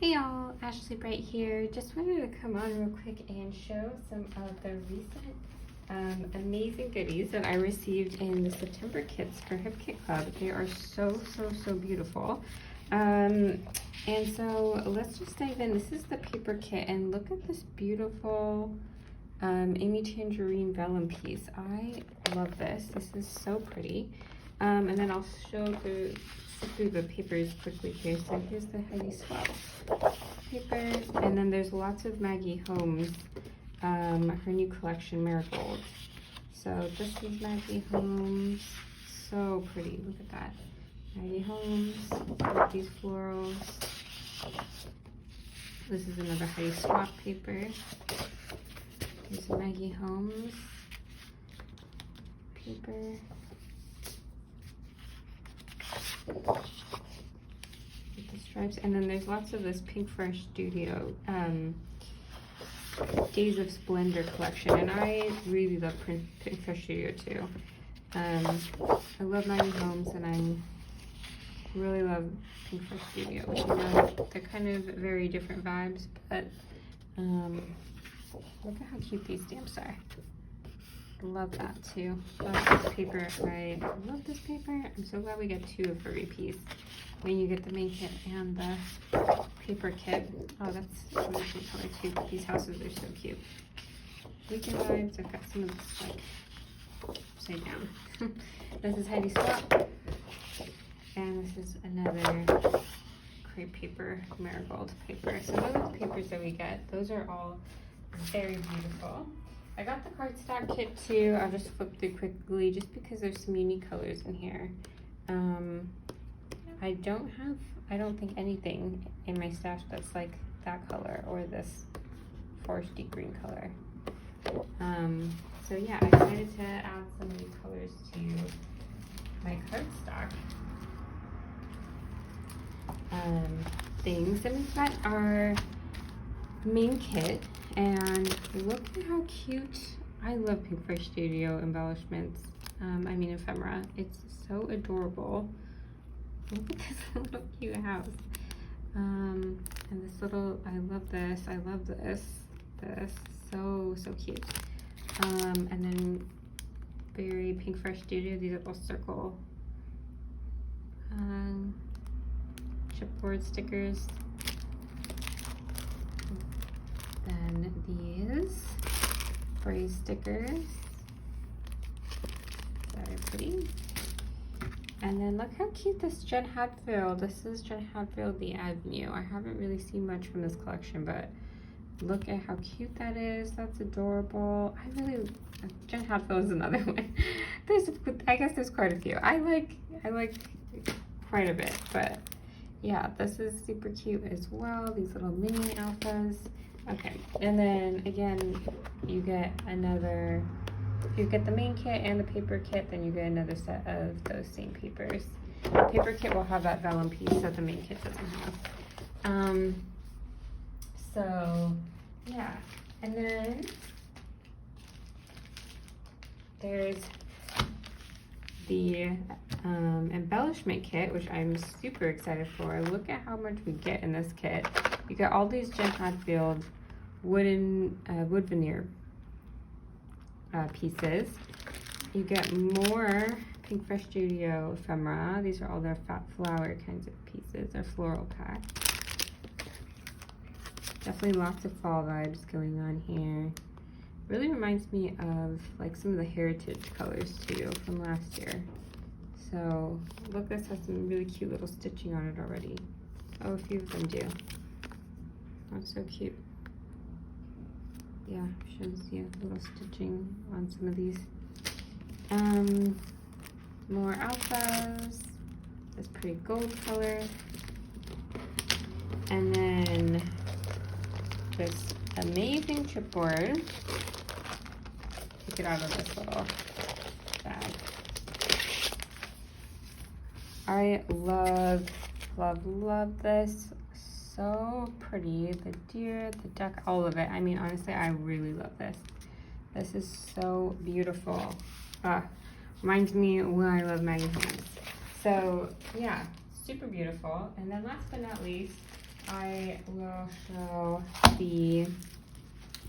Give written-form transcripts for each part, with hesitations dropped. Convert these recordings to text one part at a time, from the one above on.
Hey y'all, Ashley Bright here. Just wanted to come on real quick and show some of the recent amazing goodies that I received in the September kits for Hip Kit Club. They are so beautiful. And so let's just dive in. This is the paper kit, and look at this beautiful Amy Tangerine vellum piece. I love this. This is so pretty. And then I'll show through the papers quickly here. So here's the Heidi Swap papers, and then there's lots of Maggie Holmes, her new collection, Marigold. So this is Maggie Holmes, so pretty. Look at that, Maggie Holmes with these florals. This is another Heidi Swap paper. Here's Maggie Holmes paper. With the stripes, and then there's lots of this Pink Fresh Studio Days of Splendor collection, and I really love Pink Fresh Studio too. I love Maggie Holmes, and I really love Pink Fresh Studio, which, you know, they're kind of very different vibes, but look at how cute these stamps are. Love that too. Love this paper. I love this paper. I'm so glad we get two of every piece when you get the main kit and the paper kit. Oh, that's a really cute color too. But these houses are so cute. Weekend vibes. I've got some of this like upside down. This is Heidi Swap, and this is another crepe paper, Marigold paper. So those are the papers that we get. Those are all very beautiful. I got the cardstock kit too. I'll just flip through quickly just because there's some unique colors in here. I don't think anything in my stash that's like that color or this foresty green color. So yeah, I decided to add some new colors to my cardstock things. And we've got our main kit. And look at how cute. I love Pink Fresh Studio embellishments. Ephemera. It's so adorable. Look at this little cute house. And this little, I love this. I love this. This, so cute. And then very Pink Fresh Studio, these little circle chipboard stickers. Then these phrase stickers, very pretty. And then look how cute this Jen Hadfield. This is Jen Hadfield, The Avenue. I haven't really seen much from this collection, but look at how cute that is. That's adorable. Jen Hadfield is another one. I guess there's quite a few. I like quite a bit, but yeah, this is super cute as well. These little mini alphas. Okay, and then again, you get the main kit and the paper kit, then you get another set of those same papers. The paper kit will have that vellum piece that the main kit doesn't have. So yeah, and then there's the embellishment kit, which I'm super excited for. Look at how much we get in this kit. You get all these Jen Hadfield wood veneer pieces. You get more Pink Fresh Studio ephemera. These are all their fat flower kinds of pieces, their floral pack. Definitely lots of fall vibes going on here. Really reminds me of like some of the heritage colors too from last year. So look, this has some really cute little stitching on it already. Oh, a few of them do. That's so cute. Yeah, shows you a little stitching on some of these. More alphas. This pretty gold color. And then this amazing chipboard. Take it out of this little bag. I love this. So pretty. The deer, the duck, all of it. I mean, honestly, I really love this. This is so beautiful. Reminds me when I love Maggie Holmes. So yeah, super beautiful. And then last but not least, I will show the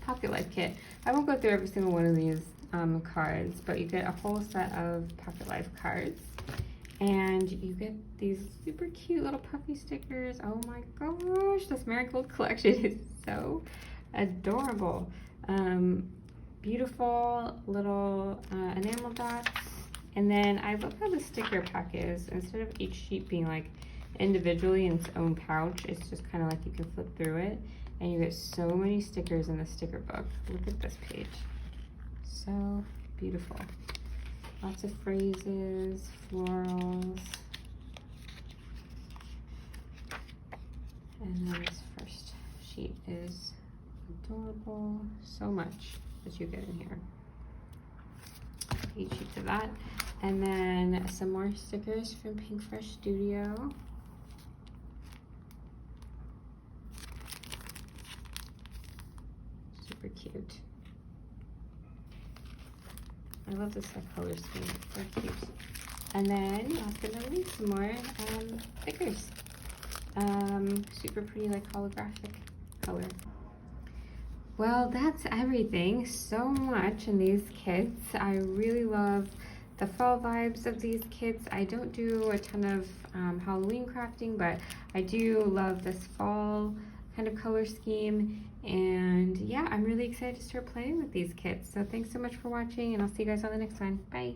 Pocket Life kit. I won't go through every single one of these cards, but you get a whole set of Pocket Life cards. And you get these super cute little puffy stickers. Oh my gosh, this Marigold collection is so adorable. Beautiful little enamel dots. And then I love how the sticker pack is. Instead of each sheet being like individually in its own pouch, it's just kind of like you can flip through it. And you get so many stickers in the sticker book. Look at this page. So beautiful. Lots of phrases, florals. And then this first sheet is adorable. So much that you get in here. Each sheet to that. And then some more stickers from Pink Fresh Studio. Super cute. I love this color scheme, it's so cute. And then, last but not least, some more stickers. Super pretty, like holographic color. Well, that's everything. So much in these kits. I really love the fall vibes of these kits. I don't do a ton of Halloween crafting, but I do love this fall kind of color scheme. And yeah, I'm really excited to start playing with these kits. So thanks so much for watching, and I'll see you guys on the next one. Bye.